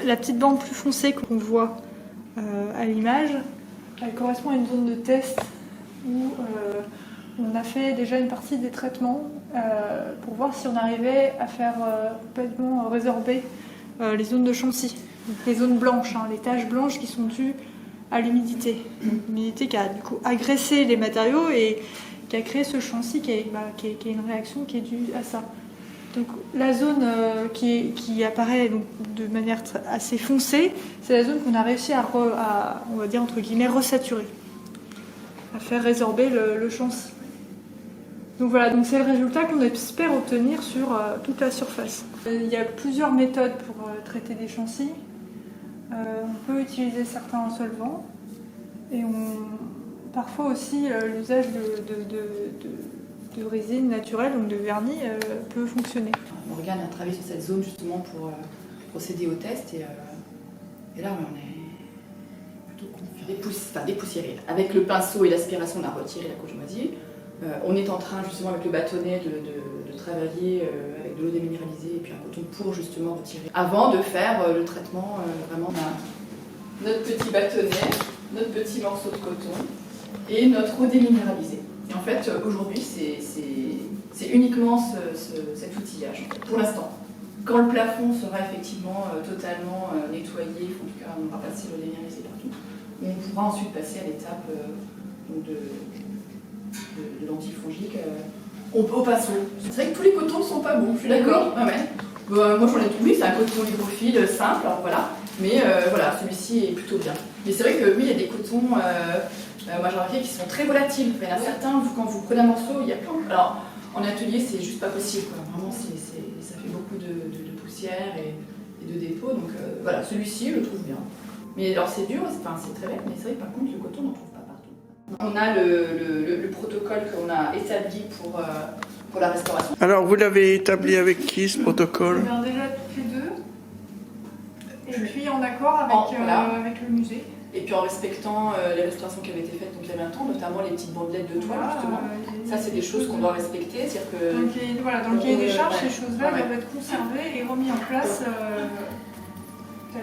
La petite bande plus foncée qu'on voit à l'image, elle correspond à une zone de test où on a fait déjà une partie des traitements pour voir si on arrivait à faire complètement résorber les zones de chantilly, donc les zones blanches, les taches blanches qui sont dues à l'humidité. L'humidité qui a du coup agressé les matériaux et qui a créé ce chantilly qui est une réaction qui est due à ça. Donc la zone qui apparaît donc, de manière assez foncée, c'est la zone qu'on a réussi à on va dire entre guillemets, resaturer, à faire résorber le chantilly. Donc voilà, donc c'est le résultat qu'on espère obtenir sur toute la surface. Il y a plusieurs méthodes pour traiter des chantilly. On peut utiliser certains solvants et parfois aussi l'usage de résine naturelle, donc de vernis, peut fonctionner. Morgane a travaillé sur cette zone justement pour procéder au test et là on est plutôt dépoussiéré. Avec le pinceau et l'aspiration, on a retiré la couche moisie. On est en train justement avec le bâtonnet de travailler avec de l'eau déminéralisée et puis un coton pour justement retirer. Avant de faire le traitement, vraiment on a notre petit bâtonnet, notre petit morceau de coton et notre eau déminéralisée. Et en fait, aujourd'hui, c'est uniquement cet outillage, pour l'instant. Quand le plafond sera effectivement totalement nettoyé, en tout cas on va passer l'eau déminéralisée partout, on pourra ensuite passer à l'étape de l'antifongique au pinceau. C'est vrai que tous les cotons ne sont pas bons, je suis d'accord. Oui. Ouais. Moi j'en ai trouvé, c'est un coton hydrophile simple, alors voilà. Mais voilà, celui-ci est plutôt bien. Mais c'est vrai que oui, il y a des cotons... moi j'ai remarqué qu'ils sont très volatiles. Il y en a certains, quand vous prenez un morceau, il y a plein. Alors en atelier, c'est juste pas possible. Quoi. Vraiment, ça fait beaucoup de poussière et de dépôts. Donc voilà, celui-ci, je le trouve bien. Mais alors c'est dur, c'est très bien. Mais c'est vrai que par contre, le coton, on n'en trouve pas partout. On a le protocole qu'on a établi pour la restauration. Alors vous l'avez établi avec qui ce protocole? Déjà toutes les deux. Et puis en accord avec le musée. Et puis en respectant les restaurations qui avaient été faites donc il y a 20 ans, notamment les petites bandelettes de toile, justement. Ça, c'est des choses qu'on doit respecter. C'est-à-dire que dans le cahier des charges, ces choses-là doivent être conservées et remises en place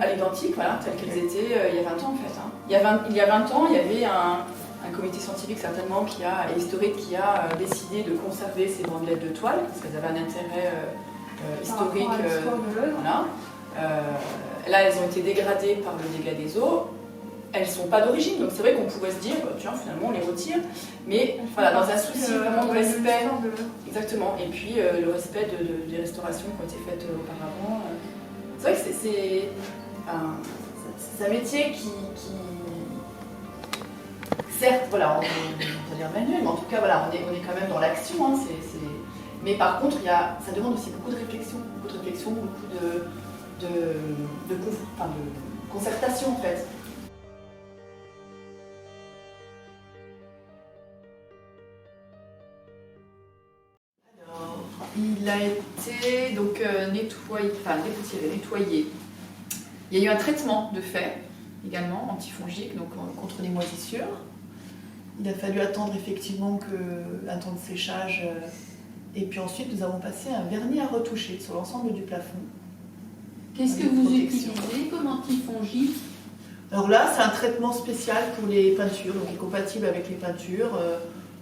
à l'identique, voilà, telles qu'elles étaient il y a 20 ans en fait. Il y a 20 ans, il y avait un comité scientifique certainement historique qui a décidé de conserver ces bandelettes de toile, parce qu'elles avaient un intérêt historique. Voilà. Là, elles ont été dégradées par le dégât des eaux. Elles ne sont pas d'origine, donc c'est vrai qu'on pourrait se dire, tiens, finalement, on les retire. Mais voilà, dans un souci vraiment de respect. Exactement. Et puis le respect des restaurations qui ont été faites auparavant. C'est vrai que c'est un métier qui certes, voilà, on va dire manuel, mais en tout cas, voilà, on est quand même dans l'action. Hein, mais par contre, ça demande aussi beaucoup de réflexion, beaucoup de concertation en fait. Alors, il a été donc nettoyé. Il y a eu un traitement de fait également antifongique, donc contre les moisissures. Il a fallu attendre effectivement un temps de séchage. Et puis ensuite, nous avons passé un vernis à retoucher sur l'ensemble du plafond. Qu'est-ce que vous utilisez comme antifongique? Alors là, c'est un traitement spécial pour les peintures, donc il est compatible avec les peintures.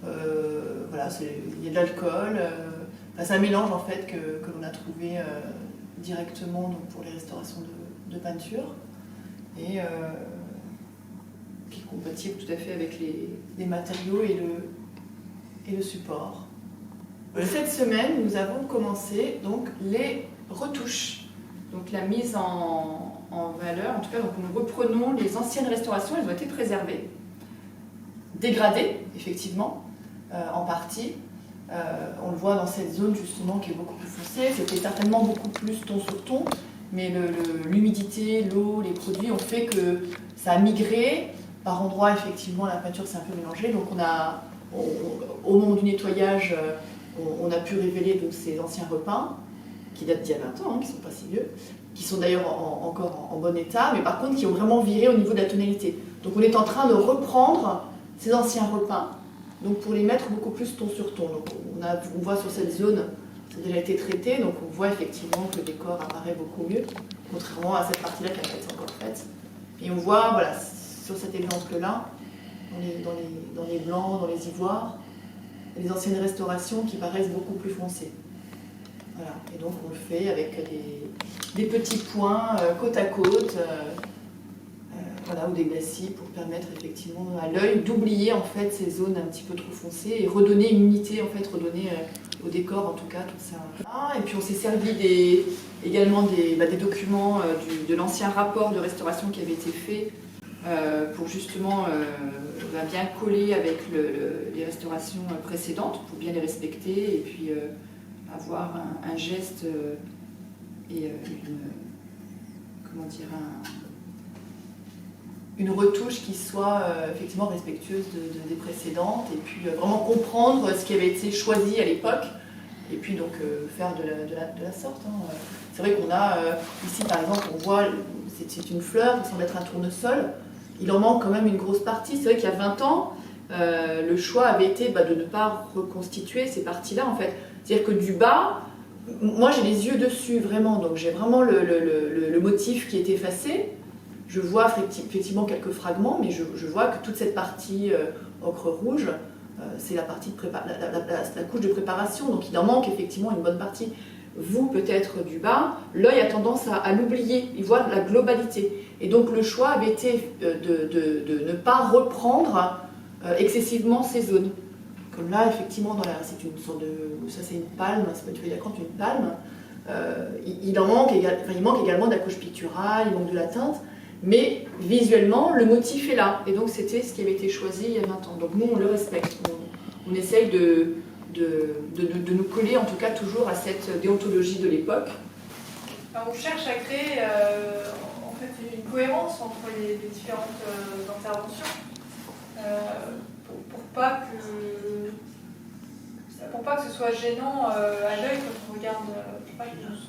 Voilà, il y a de l'alcool. C'est un mélange en fait que l'on a trouvé directement donc, pour les restaurations de peinture et qui est compatible tout à fait avec les matériaux et le support. Cette semaine, nous avons commencé donc les retouches. Donc la mise en valeur, en tout cas, donc nous reprenons les anciennes restaurations, elles ont été préservées, dégradées, effectivement, en partie. On le voit dans cette zone justement qui est beaucoup plus foncée, c'était certainement beaucoup plus ton sur ton, mais l'humidité, l'eau, les produits ont fait que ça a migré. Par endroits, effectivement, la peinture s'est un peu mélangée, donc au moment du nettoyage, on a pu révéler donc, ces anciens repeints, qui datent d'il y a 20 ans, qui ne sont pas si vieux, qui sont d'ailleurs encore en bon état, mais par contre qui ont vraiment viré au niveau de la tonalité. Donc on est en train de reprendre ces anciens repeints, donc pour les mettre beaucoup plus ton sur ton. Donc on voit sur cette zone ça a déjà été traité, donc on voit effectivement que le décor apparaît beaucoup mieux, contrairement à cette partie-là qui n'a pas été encore faite. Et on voit, voilà, sur cet exemple-là, dans les blancs, dans les ivoires, les anciennes restaurations qui paraissent beaucoup plus foncées. Voilà. Et donc on le fait avec des petits points côte à côte, voilà, ou des glacis pour permettre effectivement à l'œil d'oublier en fait ces zones un petit peu trop foncées et redonner une unité, en fait, redonner au décor en tout cas tout ça. Et puis on s'est servi également des documents de l'ancien rapport de restauration qui avait été fait pour justement bien coller avec les restaurations précédentes, pour bien les respecter et puis avoir un geste et une retouche qui soit effectivement respectueuse des précédentes et puis vraiment comprendre ce qui avait été choisi à l'époque et puis donc faire de la sorte. Hein. C'est vrai qu'on a ici par exemple, on voit, c'est une fleur qui semble être un tournesol, il en manque quand même une grosse partie. C'est vrai qu'il y a 20 ans, le choix avait été de ne pas reconstituer ces parties-là en fait. C'est-à-dire que du bas, moi j'ai les yeux dessus vraiment, donc j'ai vraiment le motif qui est effacé. Je vois effectivement quelques fragments, mais je vois que toute cette partie ocre rouge, c'est la partie la couche de préparation, donc il en manque effectivement une bonne partie. Vous, peut-être du bas, l'œil a tendance à l'oublier, il voit la globalité. Et donc le choix avait été de ne pas reprendre excessivement ces zones. Comme là, effectivement, c'est une sorte de... Ça, c'est une palme, c'est pas une feuille d'acanthe, une palme. Il manque également de la couche picturale, il manque de la teinte. Mais visuellement, le motif est là. Et donc, c'était ce qui avait été choisi il y a 20 ans. Donc, nous, on le respecte. On essaye de nous coller, en tout cas, toujours à cette déontologie de l'époque. On cherche à créer en fait, une cohérence entre les différentes interventions pour pas que ce soit gênant à l'œil quand on regarde.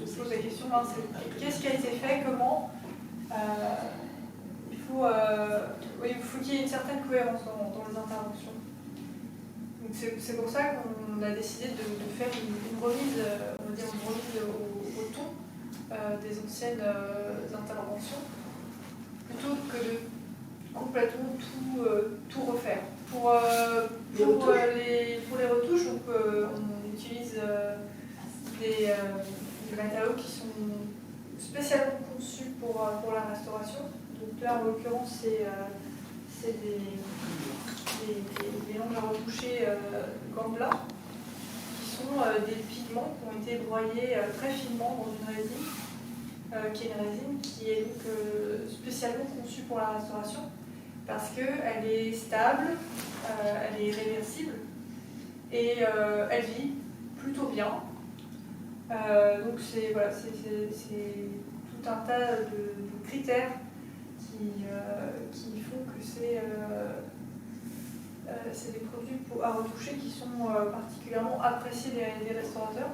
Je se pose la question, hein, qu'est-ce qui a été fait, comment il faut qu'il y ait une certaine cohérence dans les interventions. C'est pour ça qu'on a décidé de faire une remise, on va dire une remise au ton des anciennes interventions, plutôt que de complètement tout refaire. Pour les retouches, donc, on utilise des matériaux qui sont spécialement conçus pour la restauration. Donc là, en l'occurrence, c'est des langues à retoucher Gambler, qui sont des pigments qui ont été broyés très finement dans une résine, qui est une résine qui est donc spécialement conçue pour la restauration, parce qu'elle est stable, elle est réversible, et elle vit plutôt bien. Donc c'est tout un tas de critères qui font que c'est des produits à retoucher qui sont particulièrement appréciés des restaurateurs.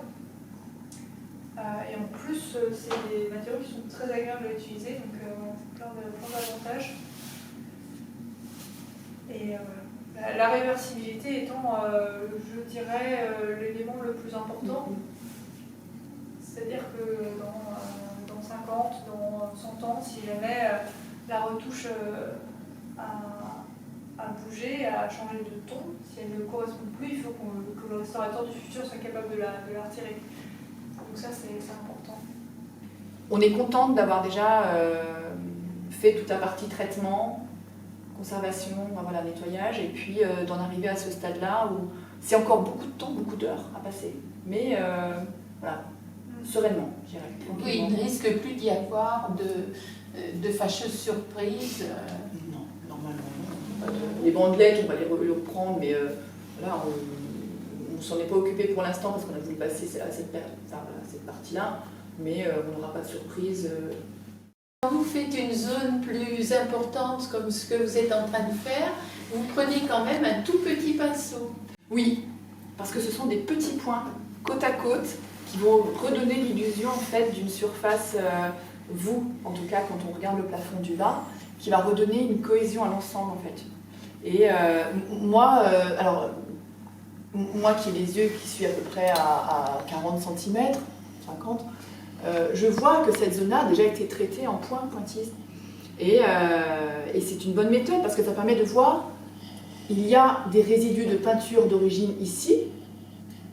Et en plus, c'est des matériaux qui sont très agréables à utiliser, donc plein d'avantages. Et la réversibilité étant, je dirais, l'élément le plus important. C'est-à-dire que dans 50, dans 100 ans, si jamais la retouche a bougé, a changé de ton, si elle ne correspond plus, il faut que le restaurateur du futur soit capable de la retirer. Donc ça, c'est important. On est contente d'avoir déjà fait toute la partie traitement, conservation, voilà, nettoyage, et puis d'en arriver à ce stade-là où c'est encore beaucoup de temps, beaucoup d'heures à passer. Mais voilà, sereinement, je dirais. Oui, il ne risque plus d'y avoir de fâcheuses surprises. Non, normalement non. Les bandelettes, on va les reprendre, mais voilà, on ne s'en est pas occupé pour l'instant parce qu'on a voulu passer à cette partie-là, mais on n'aura pas de surprise. Quand vous faites une zone plus importante comme ce que vous êtes en train de faire, vous prenez quand même un tout petit pinceau. Oui, parce que ce sont des petits points côte à côte qui vont redonner l'illusion en fait d'une surface, en tout cas quand on regarde le plafond du bas, qui va redonner une cohésion à l'ensemble en fait. Et moi moi qui ai les yeux qui suis à peu près à 40 cm, 50, je vois que cette zone-là a déjà été traitée en pointilliste. Et c'est une bonne méthode parce que ça permet de voir, il y a des résidus de peinture d'origine ici.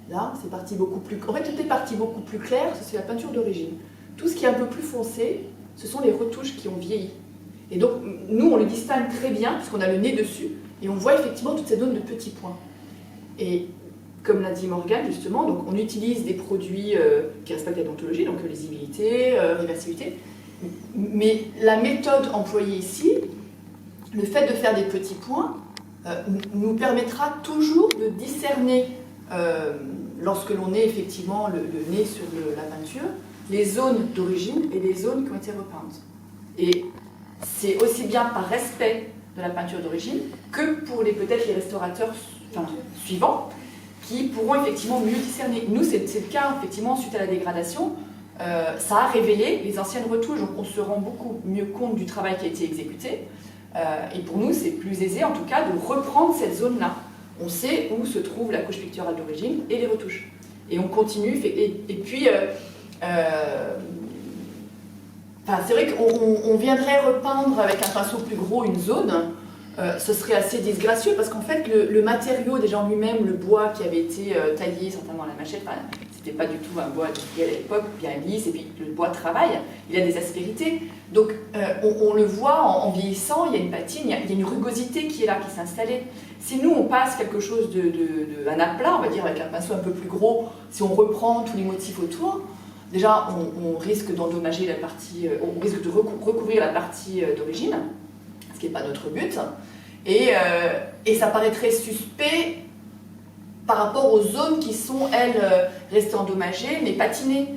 Là, c'est parti beaucoup plus... En fait, tout est parti beaucoup plus clair, c'est la peinture d'origine. Tout ce qui est un peu plus foncé, ce sont les retouches qui ont vieilli. Et donc, nous, on les distingue très bien, puisqu'on a le nez dessus, et on voit effectivement toute cette zone de petits points. Et comme l'a dit Morgane, justement, donc on utilise des produits qui respectent la déontologie, donc lisibilité, réversibilité. Mais la méthode employée ici, le fait de faire des petits points, nous permettra toujours de discerner, lorsque l'on est effectivement le nez sur la peinture, les zones d'origine et les zones qui ont été repeintes. Et c'est aussi bien par respect de la peinture d'origine que pour peut-être les restaurateurs suivants qui pourront effectivement mieux discerner. Nous, c'est le cas, effectivement, suite à la dégradation, ça a révélé les anciennes retouches, donc on se rend beaucoup mieux compte du travail qui a été exécuté. Et pour nous, c'est plus aisé, en tout cas, de reprendre cette zone-là. On sait où se trouve la couche picturale d'origine et les retouches. Et on continue, et puis... c'est vrai qu'on viendrait repeindre avec un pinceau plus gros une zone, ce serait assez disgracieux parce qu'en fait le matériau déjà en lui-même, le bois qui avait été taillé certainement à la machette, c'était pas du tout un bois industriel à l'époque, bien lisse, et puis le bois travaille, il a des aspérités. Donc on le voit en vieillissant, il y a une patine, il y a une rugosité qui est là, qui s'est installée. Si nous on passe quelque chose un aplat, on va dire avec un pinceau un peu plus gros, si on reprend tous les motifs autour, déjà, on risque d'endommager la partie, on risque de recouvrir la partie d'origine, ce qui n'est pas notre but, et ça paraîtrait suspect par rapport aux zones qui sont, elles, restées endommagées, mais patinées.